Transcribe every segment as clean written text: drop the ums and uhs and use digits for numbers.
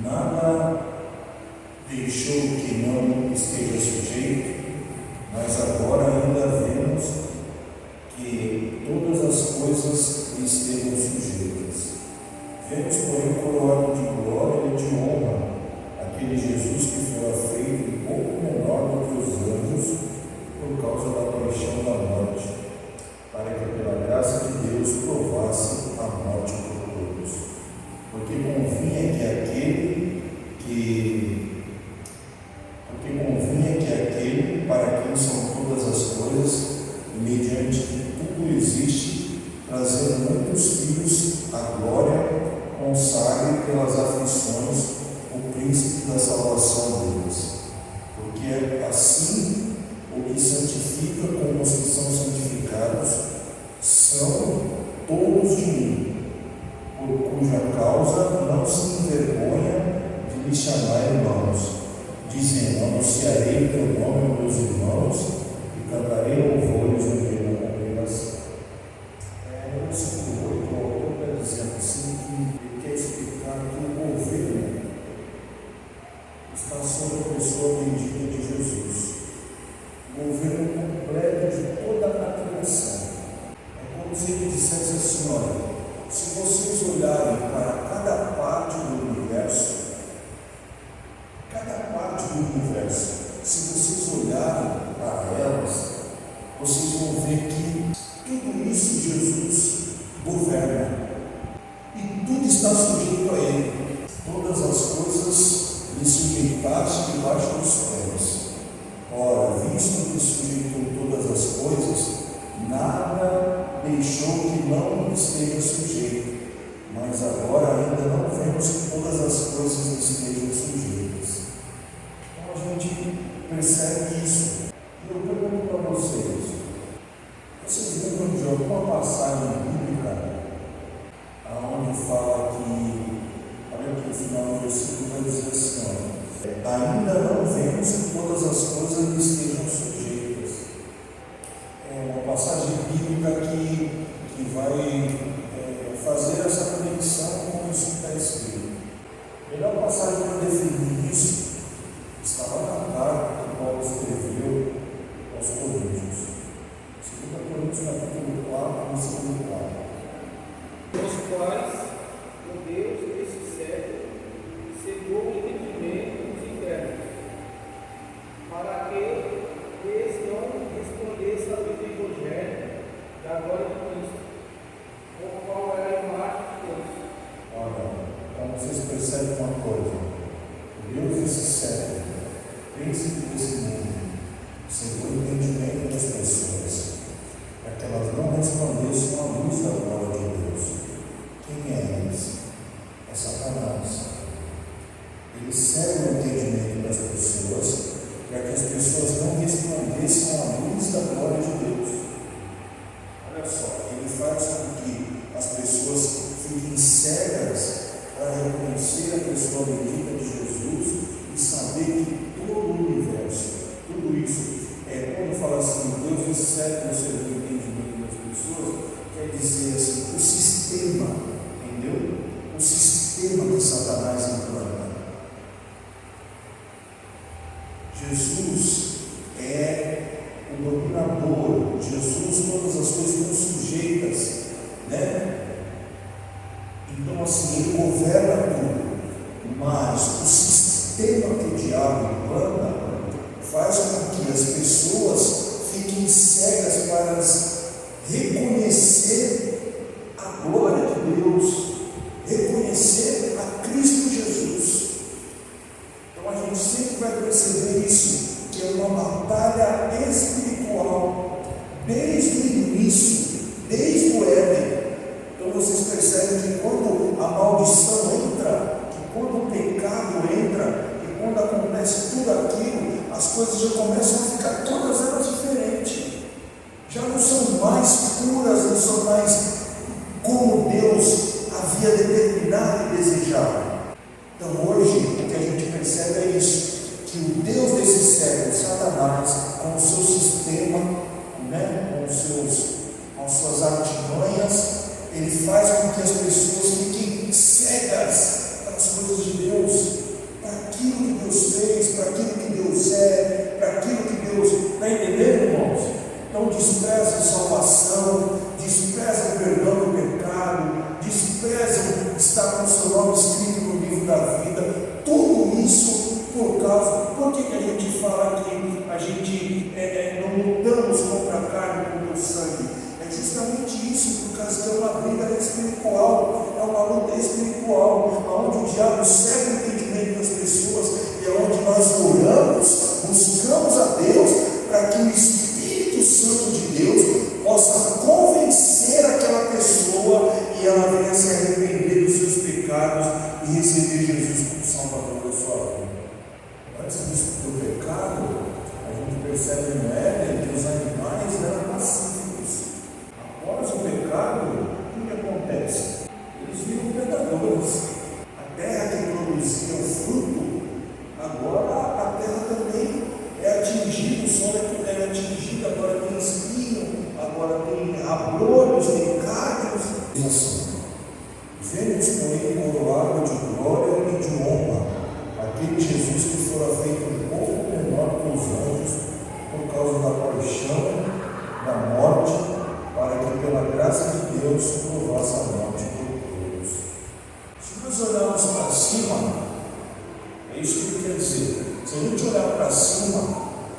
nada deixou que não esteja sujeito, mas agora ainda vemos que todas as coisas lhe estejam sujeitas. Vemos, porém, coroado de glória e de honra aquele Jesus que foi feito um pouco menor do que os anjos por causa da paixão da morte, para que pela graça de Deus provasse a morte por todos. Porque convinha que aquele para quem são todas as coisas, mediante que tudo existe, trazendo muitos filhos à glória, consagre pelas aflições o príncipe da salvação deles. Porque assim o que santifica como os que são santificados são todos de mim, por cuja causa não se envergonha de me chamar irmãos, dizendo: anunciarei teu nome aos meus irmãos e cantarei louvores no meio da congregação. No versículo 8, o autor está dizendo assim que ele quer explicar que o governo está sob a pessoa bendita de Jesus. O governo completo de toda a criação. É como se ele dissesse assim: olha, se vocês olharem para cada parte do universo, se vocês olharem para elas, vocês vão ver que tudo isso Jesus governa e tudo está sujeito a Ele. Todas as coisas lhe sujeitaste debaixo dos pés. Ora, visto que sujeitou todas as coisas, nada deixou que não esteja sujeito, mas agora ainda não vemos que todas as coisas estejam sujeitas. Então a gente percebe isso. E eu pergunto para vocês lembram de alguma passagem bíblica onde fala que, olha aqui o final do versículo vai dizer assim: ainda não vemos que todas as coisas lhe estejam sujeitas. É uma passagem bíblica que vai fazer essa conexão com isso que está escrito. A melhor passagem para definir isso estava na carta que Paulo escreveu aos Coríntios. 2 Coríntios capítulo 4, versículo 4. Os quais o Deus desse século cegou o entendimento dos internos, para que eles não respondessem ao Evangelho da glória de Cristo, o qual é a imagem de Deus. Olha, então vocês percebem uma coisa: o Deus desse século, príncipe desse mundo, cegou o entendimento das pessoas, para que elas não respondessem à luz da glória de Deus. Quem é eles? É Satanás. Ele cega o entendimento das pessoas, para que as pessoas não respondessem à luz da glória de Deus. Olha só, ele faz com que as pessoas fiquem cegas para reconhecer a pessoa bendita de Jesus e saber que todo o universo, tudo isso, quando fala assim, Deus desse século cegou o entendimento das pessoas, quer dizer assim, o sistema, entendeu? O sistema que Satanás implanta. Jesus é o dominador. Jesus, todas as coisas estão sujeitas, né? Então, assim, ele governa tudo, mas o sistema que o diabo implanta faz com que as pessoas fiquem cegas para reconhecer a glória de Deus, reconhecer a Cristo Jesus. Então a gente sempre vai perceber isso, que é uma batalha espiritual, desde o início, desde o Éden. Então vocês percebem que quando a maldição entra, que quando o pecado entra, e quando acontece tudo aquilo, as coisas já começam a ficar todas elas diferentes. Já não são mais puras, não são mais como Deus havia determinado e desejado. Então hoje o que a gente percebe é isso, que o Deus desse século, Satanás, com o seu sistema, né, com as suas artimanhas, ele faz com que as pessoas fiquem cegas para as coisas de Deus. diabo cega o entendimento das pessoas, e é onde nós oramos, buscamos a Deus, para que o Espírito Santo de Deus possa convencer aquela pessoa e ela venha se arrepender dos seus pecados e receber Jesus como Salvador da sua vida. Antes do pecado, a gente percebe no Éden que os animais eram pacíficos. Após o pecado, o que acontece? Eles viram predadores. A terra que produzia o fruto, agora a terra também é atingida, o solo é atingido, agora tem espinho, agora tem abrolhos, tem cádios. Assim, vemos, porém, coroado de glória e de honra aquele Jesus que fora feito um pouco menor que os anjos, por causa da paixão, da morte, para que pela graça de Deus provasse a morte por todos. Se nós olharmos para cima, é isso que quer dizer. Se a gente olhar para cima,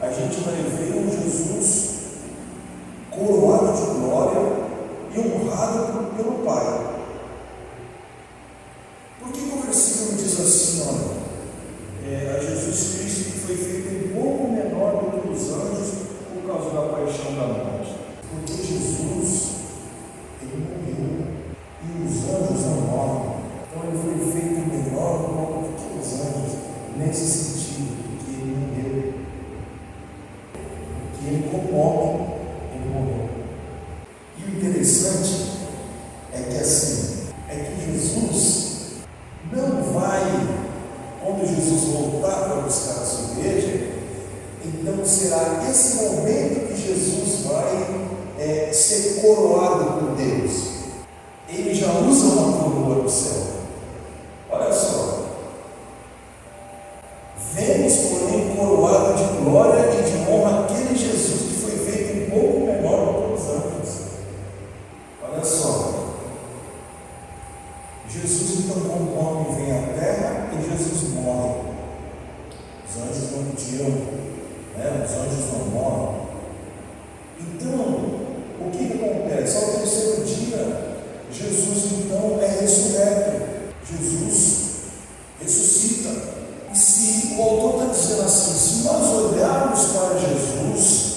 a gente vai ver um Jesus coroado de glória e honrado pelo Pai. Por que o versículo diz assim, olha, a Jesus Cristo que foi feito um pouco menor do que os anjos por causa da paixão da morte? Porque Jesus, ele morreu e os anjos não morrem. Então ele foi feito menor do que os anjos, nesse sentido, porque ele morreu. Porque ele, como homem, ele morreu. E o interessante é que assim, é que Jesus não vai, quando Jesus voltar para buscar a sua igreja, então será esse momento que Jesus vai ser coroado por Deus. Ele já usa uma coroa do céu. Olha só. Vemos, porém, coroado de glória e de honra aquele Jesus que foi feito um pouco menor do que os anjos. Olha só. Jesus, então, como homem, vem à terra e Jesus morre. Os anjos não podiam, os anjos não morrem. Então, o que acontece? Ao terceiro dia, Jesus, então, é ressurreto. Jesus ressuscita. E se o autor está dizendo assim, se nós olharmos para Jesus,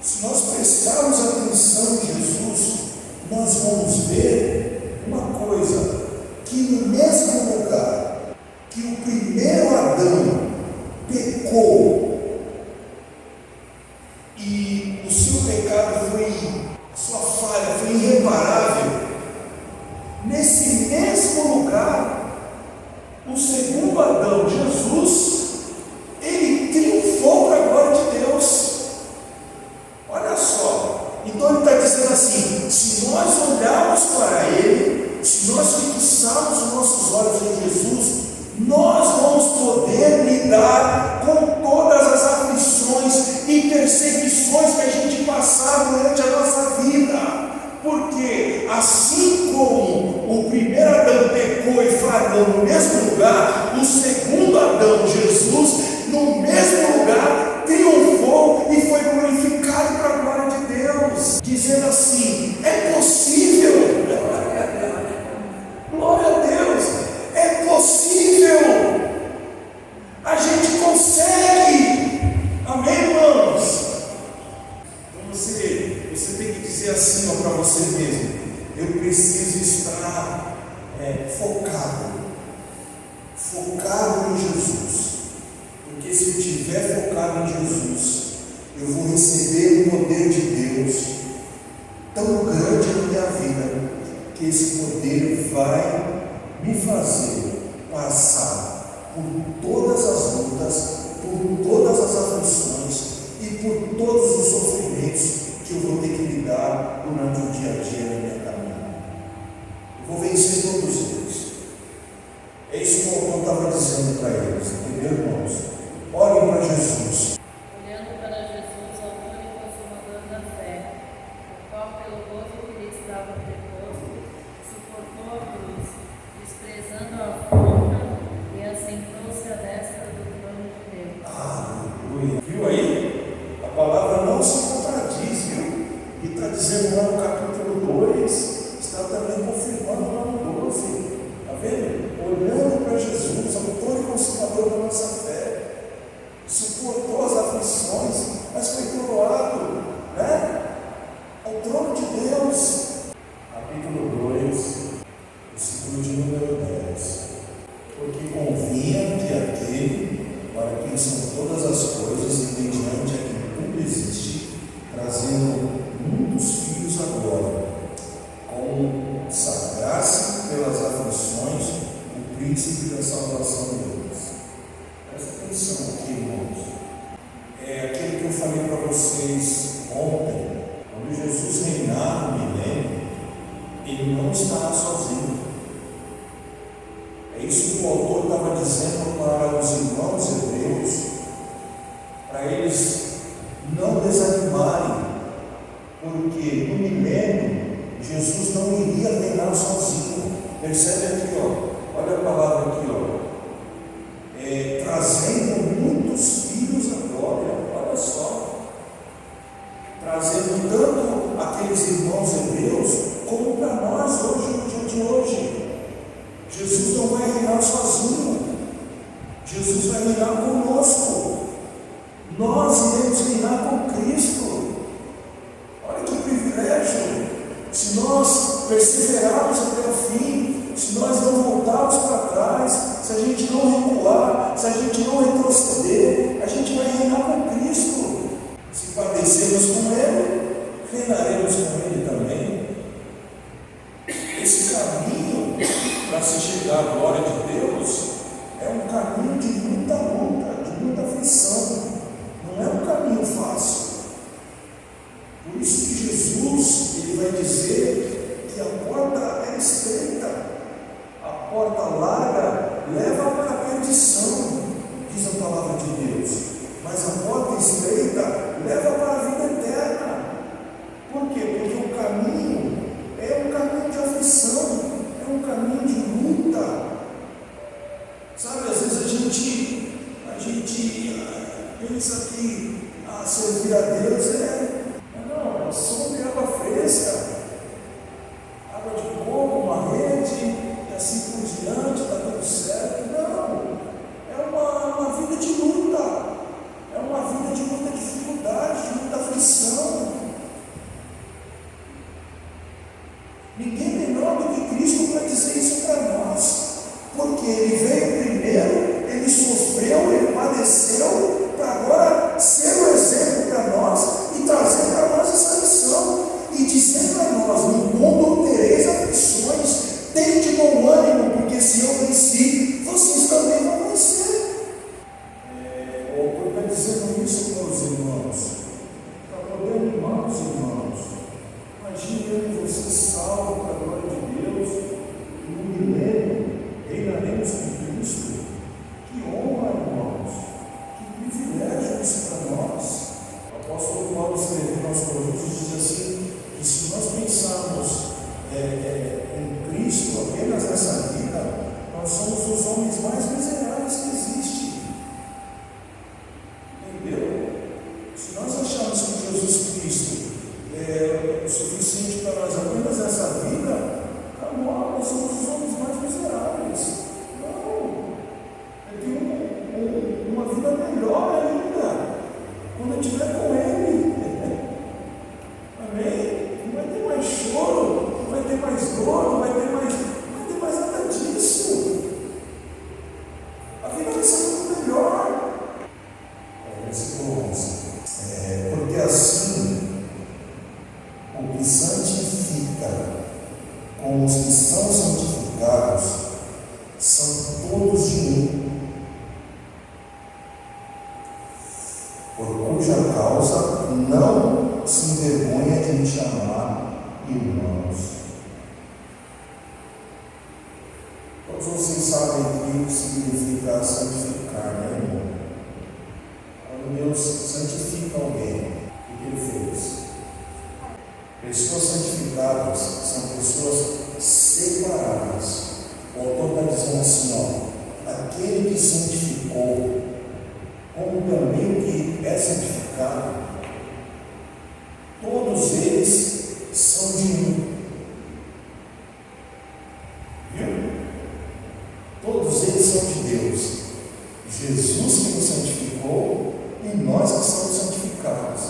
se nós prestarmos atenção em Jesus, nós vamos ver uma coisa, que no mesmo lugar que o primeiro Adão pecou e o seu pecado a sua falha foi irreparável, nesse mesmo lugar, o segundo Adão, Jesus, ele triunfou para a glória de Deus. Olha só, então ele está dizendo assim, se nós olharmos para ele, se nós fixarmos os nossos olhos em Jesus, nós vamos poder lidar com todas as aflições e perseguições que a gente passar durante a nossa vida. Porque assim como o primeiro Adão pecou e falhou no mesmo lugar, o segundo Adão, Jesus, no mesmo lugar, triunfou e foi glorificado para a glória de Deus, dizendo assim, é possível, glória a Deus, é possível, a gente consegue, amém, irmãos? Então você tem que dizer assim para você mesmo, eu preciso estar focado em Jesus, porque se eu estiver focado em Jesus, eu vou receber o poder de Deus tão grande na minha vida, que esse poder vai me fazer passar por todas as lutas, por todas as aflições e por todos os sofrimentos que eu vou ter que lidar durante o dia a dia da minha caminhada. Eu vou vencer todos eles. É isso que o autor estava dizendo para eles, entendeu, irmãos? Olhem para Jesus. Olhando para Jesus, autor e consumador da fé, o qual pelo gozo que lhe estava preposto, suportou a cruz, desprezando a afronta, e assentou-se à destra do trono de Deus. Aleluia. Viu aí? A palavra não se contradiz, viu? E está dizendo lá no capítulo 2, está também confirmando lá no 12. Está vendo? Olhando para quem são todas as coisas e mediante a quem tudo existe, trazendo muitos filhos agora, consagrar-se pelas aflições, o príncipe da salvação deles. Presta atenção aqui, irmãos. É aquilo que eu falei para vocês ontem. Quando Jesus reinar no milênio, ele não estará sozinho. É isso que o autor estava dizendo para os irmãos hebreus, para eles não desanimarem, porque no milênio Jesus não iria reinar sozinho. Percebe aqui, ó, olha a palavra aqui, ó, trazendo muitos filhos à glória. Olha só, trazendo tanto aqueles irmãos hebreus como para nós hoje, no dia de hoje. Jesus não vai reinar sozinho, Jesus vai reinar conosco. Nós iremos reinar com Cristo. Olha que privilégio! Se nós perseverarmos até o fim, se nós não voltarmos para trás, se a gente não recuar, se a gente não retroceder, a gente vai reinar com Cristo. Se padecermos com Ele, reinaremos com Ele também. Esse caminho para se chegar à glória de Deus é um caminho de muita luta, de muita aflição. Não é um caminho fácil. Por isso que Jesus, ele vai dizer que a porta é estreita, a porta larga leva para a perdição, diz a palavra de Deus, mas a porta estreita leva para a vida eterna. Por quê? Porque o caminho é um caminho de aflição, é um caminho de luta. Sabe, às vezes a gente pensa que servir a Deus é sombra e água fresca, água de coco, uma rede, e assim por diante, está tudo certo. Não, é uma vida de luta, é uma vida de muita dificuldade, de muita aflição. Ninguém menor do que Cristo para dizer isso para nós, porque Ele veio primeiro, Ele sofreu, Ele padeceu, para agora ser o exemplo para nós e trazer para nós essa lição, e dizer para nós: no mundo tereis aflições, tende bom ânimo, porque se eu venci, vocês também vão vencer. O autor está dizendo isso para os irmãos, para poder animar os irmãos. Imagine eu e você salvo para a glória de Deus, e no milênio reinaremos com Cristo. Que honra, irmãos, que privilégio isso para nós. O apóstolo Paulo escrevendo aos Coríntios diz assim, que se nós pensarmos em Cristo apenas nessa vida, nós somos os homens mais miseráveis que existem. Entendeu? Se nós acharmos que Jesus Cristo é o suficiente para nós apenas nessa vida, acabou, nós somos os homens mais miseráveis. Não, eu tenho uma vida melhor ainda quando eu estiver com Ele. Amém? Não vai ter mais choro, não vai ter mais dor, não vai ter mais nada disso. A vida vai ser muito melhor. Versículo 11. Porque assim o que santifica com os que são santificados são todos de um, por cuja causa não se envergonha de me chamar irmãos. Todos vocês sabem o que significa santificar, né, irmão? Quando Deus santifica alguém, o que Ele fez? Pessoas santificadas são pessoas separadas. O autor está dizendo assim, ó, aquele que santificou, como também o que é santificado, todos eles são de um. Viu? Todos eles são de Deus. Jesus que nos santificou e nós que somos santificados,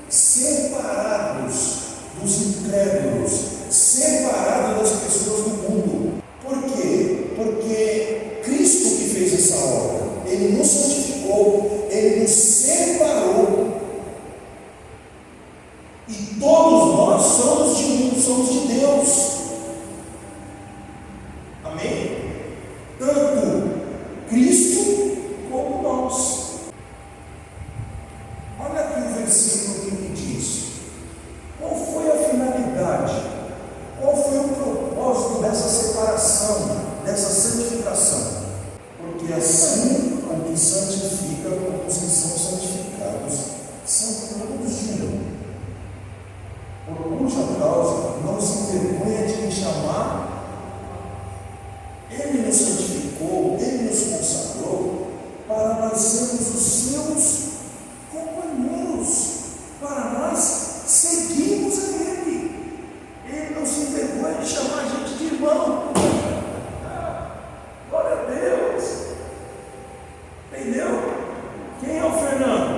separados dos incrédulos, separados das pessoas do mundo. Por quê? Porque Cristo que fez essa obra, Ele nos santificou. santificou, Ele nos separou. E todos nós somos de um, somos de Deus. Amém? Tanto Cristo como nós. Olha aqui o versículo que me diz. Qual foi a finalidade? Qual foi o propósito dessa separação, dessa santificação? Porque assim, o que santifica, como os que são santificados, são todos de um. Por cuja causa não se envergonha de me chamar. Ele nos santificou, Ele nos consagrou para nós sermos os seus companheiros, para nós seguirmos a Ele. Ele não se envergonha de chamar a gente de irmão. Glória a Deus. Entendeu? Quem é o Fernando?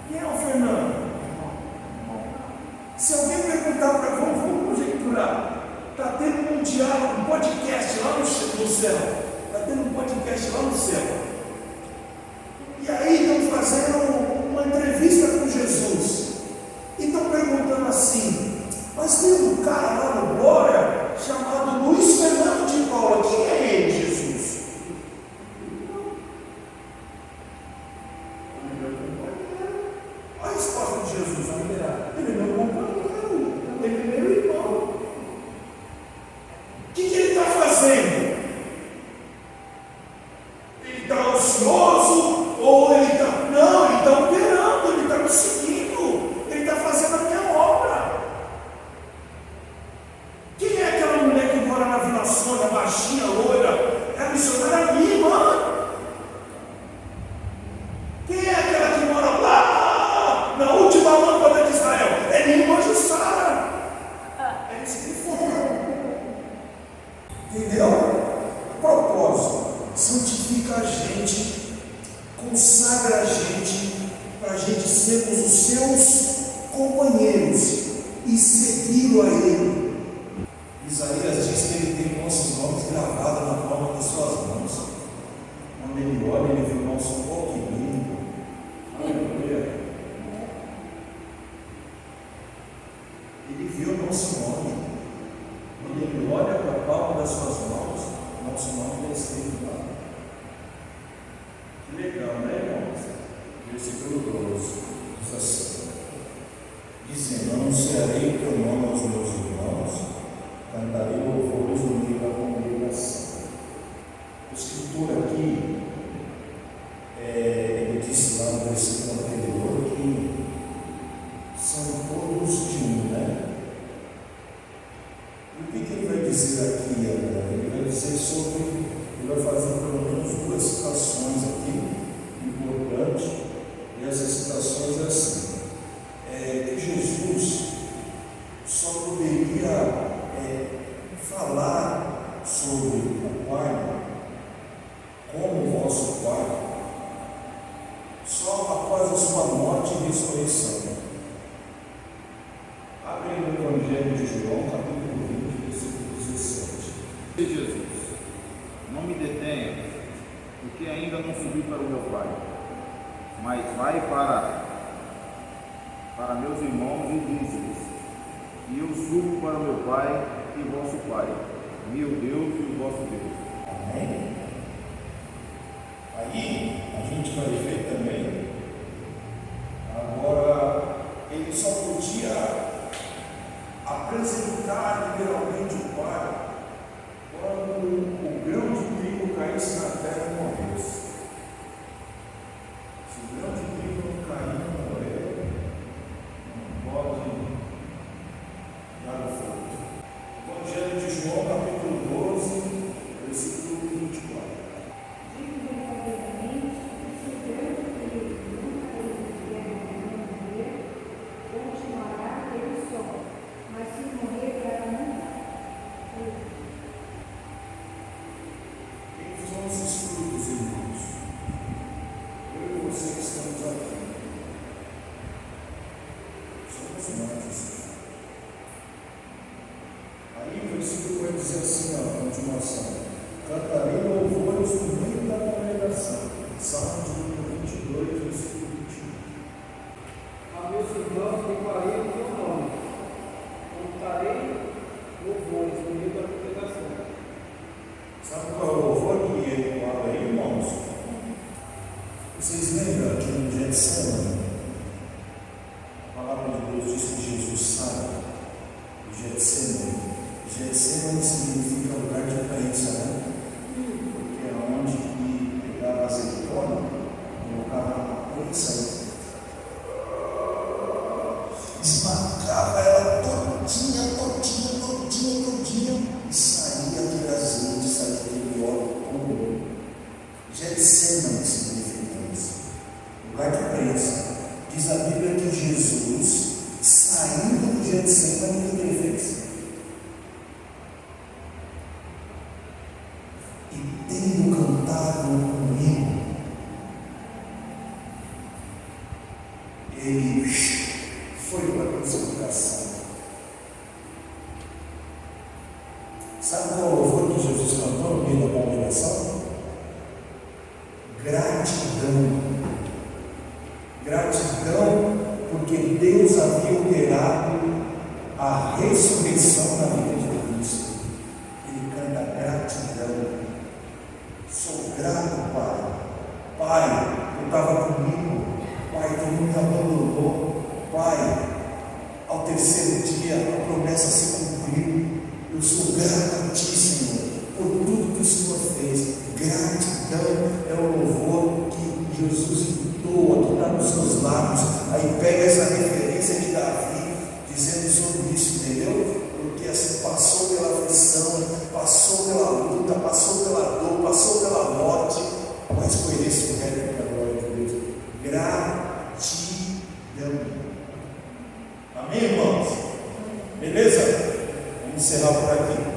Quem é o Fernando? Se alguém perguntar para vamos conjecturar, está tendo um diálogo, um podcast lá no céu. Está tendo um podcast lá no céu. E aí estão fazendo uma entrevista com Jesus. E estão perguntando assim, mas tem um cara lá no Glória chamado Luiz Fernando de Paula. Quem é ele, Jesus? A resposta de Jesus, ele é meu companheiro, ele é meu irmão. O que ele está fazendo? Ele está ocioso? Ou ele está... Não, ele está operando, ele está me seguindo, ele está fazendo a minha obra. Quem é aquela mulher que mora na Vila Sônia, baixinha, loira? É a missionária minha irmã. Quem é aquela que mora lá na última lâmpada de Israel? É minha irmã Jussara. É isso que for. Entendeu? Propósito: santifica a gente, consagra a gente, para a gente sermos os seus companheiros e segui-lo a Ele. Isaías diz que Ele tem nossos nomes gravados na palma das suas mãos. Quando Ele olha, Ele vê o nosso pequenino. Aleluia. Ele vê o nosso nome. Quando Ele olha para a palma das suas mãos, nosso nome está escrito lá. Que legal, né, irmãos? Versículo 12 diz assim: dizendo, anunciarei o teu nome aos meus irmãos, cantarei louvores no meio da congregação. O escritor aqui, ele disse lá no versículo anterior que são todos de um, né? E o que ele vai dizer aqui agora? Ele vai dizer sobre, ele vai fazer pelo menos duas citações aqui, importantes, e essas citações é assim, que Jesus só poderia falar sobre o Pai como o vosso Pai só após a sua morte e ressurreição. Abre no Evangelho de João, capítulo 20, versículo 17. Jesus, não me detenha, porque ainda não subi para o meu Pai, mas vai para meus irmãos e dize-lhes, e eu subo para o meu Pai e vosso Pai, meu Deus e o vosso Deus. Amém? Aí a gente vai ver também, agora, ele só podia apresentar literalmente o Pai quando o grão de trigo caísse na terra e morresse. Se o grão de trigo não cair e morrer, não pode dar o fruto. Evangelho de João, capítulo 12, versículo 24. Getsemane significa isso. Lugar de preso. Diz a Bíblia que Jesus, saindo do Getsemane, o que ele fez? E tendo cantado comigo, ele foi para a crucificação. Sabe qual é o louvor que Jesus cantou no meio da congregação? Gratidão. Gratidão porque Deus havia operado a ressurreição na vida de Cristo. Ele canta gratidão. Sou grato, Pai. Pai, tu estava comigo. Pai, tu não me abandonou. Pai, ao terceiro dia a promessa se cumpriu. Eu sou grato a ti, Senhor, por tudo que o Senhor fez. Gratidão é o louvor que Jesus entoa, que está nos seus lábios. Aí pega essa referência de Davi, dizendo sobre isso, entendeu? Porque assim, passou pela aflição, passou pela luta, passou pela dor, passou pela morte, mas foi ressurreto para a glória de Deus. Gratidão. Amém, irmãos? Beleza? Vamos encerrar por aqui.